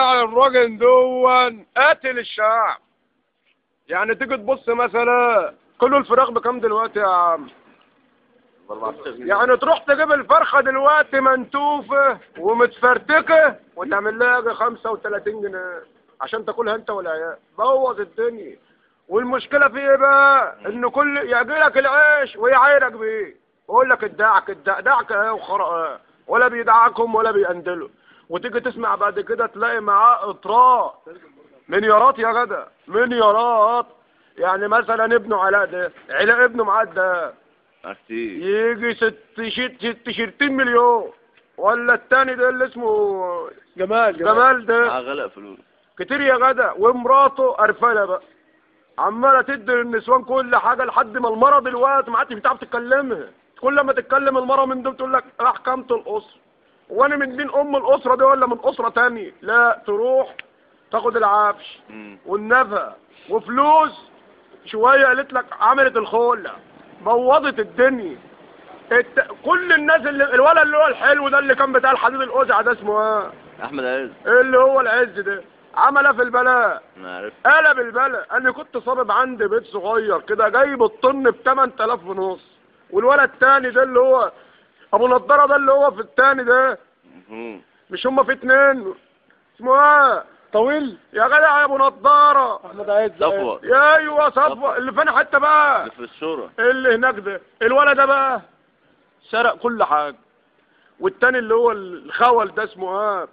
الراجل دون قاتل الشعب. يعني تيجي تبص مثلا كل الفراخ بكام دلوقتي يا عم؟ يعني تروح تجيب الفرخه دلوقتي منتوفه ومتفرتكه وتعمل لها 35 جنيه عشان تاكلها انت والعيال. بوظ الدنيا. والمشكله في ايه بقى؟ ان كل يجي لك العيش ويعايرك بيه، يقول لك ادعك دعك اهي وخرق ولا بيدعكم ولا بيقندلوا. وتيجي تسمع بعد كده تلاقي معاه اطراء مليارات يا جدع، مليارات. يعني مثلا ابنه علاء ده، علاء ابنه معاه ده كتير يجي ست شيرتين مليون. ولا التاني ده اللي اسمه جمال ده غلق فلوس كتير يا جدع. ومراته قرفانه بقى، عماله تدي للنسوان كل حاجه لحد ما المرة دلوقتي ما عادش بتعرف تكلمها. كل ما تتكلم المرة من دول تقول لك احكمة الاسره. وانا من دين ام الاسره دي ولا من اسره تانية؟ لا، تروح تاخد العفش والنفقه وفلوس. شويه قالت لك عملت الخلع، بوظت الدنيا. كل الناس الولد اللي هو الحلو ده اللي كان بتاع الحديد القزع ده اسمه ايه؟ احمد عز. اللي هو العز ده عمل ايه في البلاء؟ انا عارف. قلب البلاء. انا كنت صابب عندي بيت صغير كده جايب الطن ب 8000 ونص. والولد التاني ده اللي هو ابو نضاره ده اللي هو في التاني ده، مش هما في اتنين اسمه ايه؟ طويل يا جدع يا ابو نضاره. احمد عز. صفوه. يا ايوه صفوه اللي فين حته بقى اللي في الشورى اللي هناك ده. الولد ده بقى سرق كل حاجه. والتاني اللي هو الخول ده اسمه ايه؟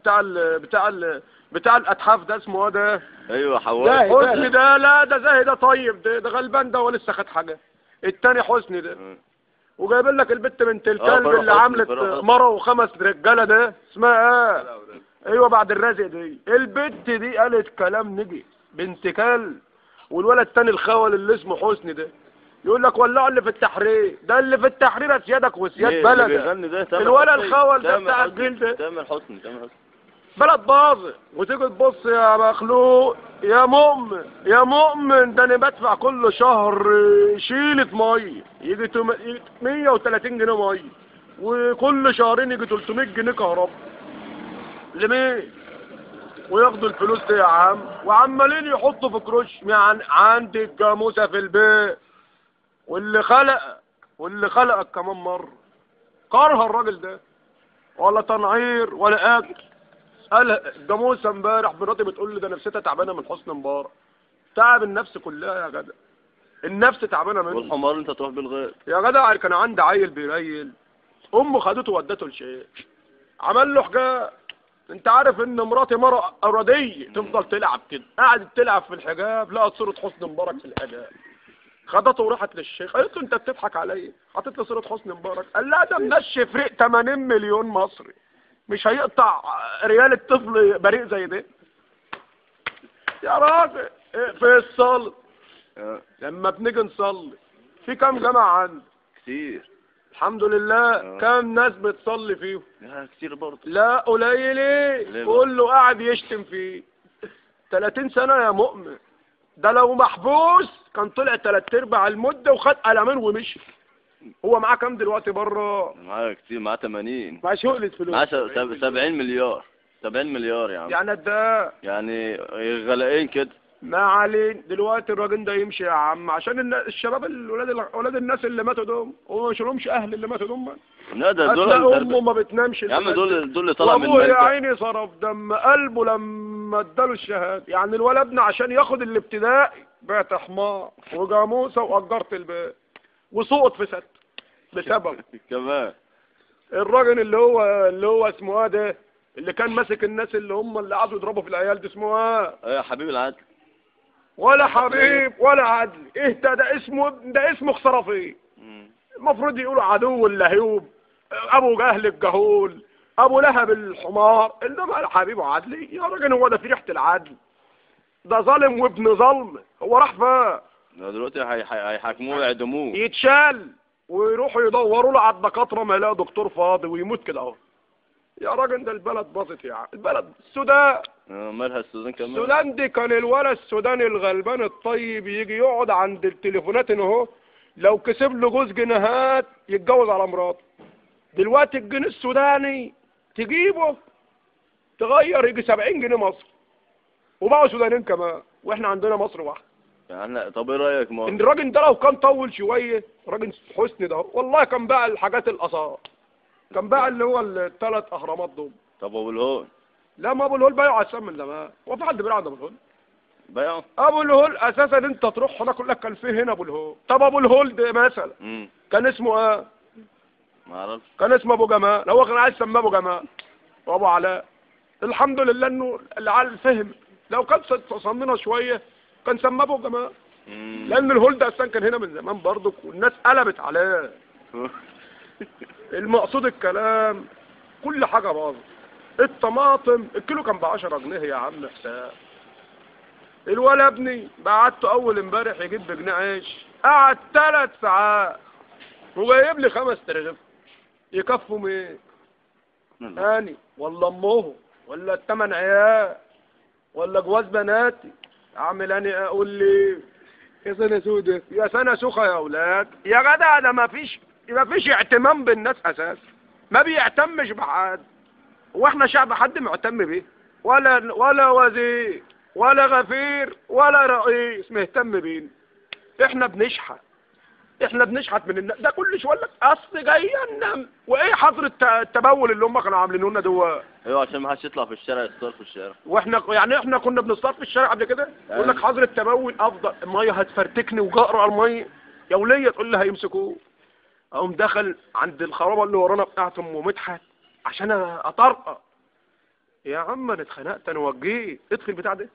بتاع الاتحاف ده اسمه ايه ده؟ ايوه حواس. حسني ده. لا ده زاهي ده طيب، ده غلبان ده ولسه خد حاجه. التاني حسني ده. وجايب لك البت بنت الكلب اللي عملت مره وخمس رجاله ده اسمها ايه؟ ايوه بعد الرازق دي. البت دي قالت كلام نجي بنت كلب. والولد التاني الخول اللي اسمه حسني ده يقول لك ولعوا اللي في التحرير. ده اللي في التحرير سيادك وسياد بلدك. الولد الخول ده بتاع الجيل ده تامر حسني. بلد باظت. وتيجي تبص يا مخلوق يا مؤمن ده انا بدفع كل شهر شيلة ميه يجي 130 جنيه ميه، وكل شهرين يجي 300 جنيه كهرباء. لمين؟ وياخدوا الفلوس دي يا عم وعمالين يحطوا في كروش. يعني عندي الجاموسه في البيت واللي خلقك كمان مره كره الراجل ده ولا تنعير ولا اكل. قال الجاموسه امبارح مراتي بتقول لي ده نفسيتها تعبانه من حسن مبارك. تعب النفس كلها يا جدع، النفس تعبانه منه. والحمار انت تروح بالغير يا جدع. كان عندي عيل بيريل، امه خدته ودته لشيخ عمل له حجاب. انت عارف ان مراتي مره اراديه تفضل تلعب كده، قعدت تلعب في الحجاب لقت صوره حسن مبارك في الحجاب، خدته وراحت للشيخ. قالت له انت بتضحك عليا؟ حطيت له صوره حسن مبارك. قال لا ده منشي فريق 80 مليون مصري مش هيقطع ريال الطفل بريء زي ده. يا راجل في الصلاة لما بنيجي نصلي في كام جماعة عندي؟ كتير الحمد لله. كام ناس بتصلي فيهم؟ كتير برضه. لا قليل. كله قاعد يشتم فيه 30 سنة يا مؤمن. ده لو محبوس كان طلع 3/4 المدة وخد قلمين ومشي. هو معاه كام دلوقتي بره؟ معاه كتير، معاه 80. معاه شغلة فلوس. معاه 70 مليار. 70 مليار يا عم. يعني ده يعني غلقين كده. ما علينا دلوقتي. الراجل ده يمشي يا عم عشان الشباب ولاد الناس اللي ماتوا دول. هو مش لهمش اهل اللي ماتوا دول. لا ده دول امه ما بتنامش يا عم. دول اللي طلع من يا عيني صرف دم قلبه لما اداله الشهاده. يعني الولد ابني عشان ياخد الابتدائي بعت حمار وجاموسه واجرت البيت وسقط في ست بسبب كمان. الراجل اللي هو اسمه ايه ده اللي كان ماسك الناس اللي هم اللي قعدوا يضربوا في العيال دي اسمه ايه؟ ايه حبيب العدل. ولا حبيب ولا عدل. ايه ده اسمه خسرفيه. المفروض يقولوا عدو اللهيوب، ابو جهل الجهول، ابو لهب الحمار. انما حبيب وعدلي يا راجل هو ده في ريحه العدل؟ ده ظالم وابن ظلم. هو راح فين؟ دلوقتي هيحاكموه ويعدموه. يتشال ويروحوا يدوروا له على الدكاتره ما يلاقوا دكتور فاضي ويموت كده اهو. يا راجل ده البلد باظت يا عم. البلد السودان. مالها السودان كمان؟ السودان دي كان الولد السوداني الغلبان الطيب يجي يقعد عند التليفونات اهو، لو كسب له جوز جنيهات يتجوز على مراته. دلوقتي الجنيه السوداني تجيبه تغير يجي 70 جنيه مصر، وبقوا سودانيين كمان، واحنا عندنا مصر واحده. يعني طب ايه رايك ان الراجل ده لو كان طول شويه، راجل حسني ده والله كان باع الحاجات الاثار، كان باع اللي هو الثلاث اهرامات دول. طب ابو الهول؟ لا، ما ابو الهول بايعوا على السم من زمان، هو في حد بيلعب ابو الهول؟ بايعوا ابو الهول اساسا انت تروح هناك يقول لك كان فيه هنا ابو الهول. طب ابو الهول ده مثلا كان اسمه ايه؟ ما اعرفش. كان اسمه ابو جمال، هو كان عايز يسميه ابو جمال وابو علاء. الحمد لله انه العيال فهم، لو كان صمنا شويه كان سماه ابو جمال. لان الهول ده اصلا كان هنا من زمان برضك، والناس قلبت عليه. المقصود الكلام كل حاجه باظت. الطماطم الكيلو كان ب10 جنيه يا عم حساب. الولا ابني بعته اول امبارح يجيب بجنيه عيش، قعد 3 ساعات وجايب لي 5 ترغيف. يكفوا مين؟ هاني ولا امه ولا ال8 عيال ولا جواز بناتي؟ اعمل اني اقول لي يا سنه سودة يا سنه سخه يا اولاد يا جدع. ده ما فيش اهتمام بالناس اساسا، ما بيهتمش بحد. واحنا شعب حد مهتم بيه؟ ولا وزير ولا غفير ولا رئيس مهتم بينا. احنا بنشحت من الناس. ده كل شويه لك اصل جاي ننام. وايه حظر التبول اللي هم كانوا عاملينه لنا دول؟ ايوه عشان ما حدش يطلع في الشارع يصطاد في الشارع. واحنا يعني احنا كنا بنصطاد في الشارع قبل كده. يقول لك حظر التبول افضل. الميه هتفرتكني وجقر على الميه يا وليه، تقول لي هيمسكوه. اقوم دخل عند الخرابه اللي ورانا بتاعت ام مدحت عشان اطرقه. يا عم انا اتخنقت انا وجيت ادخل بتاع ده.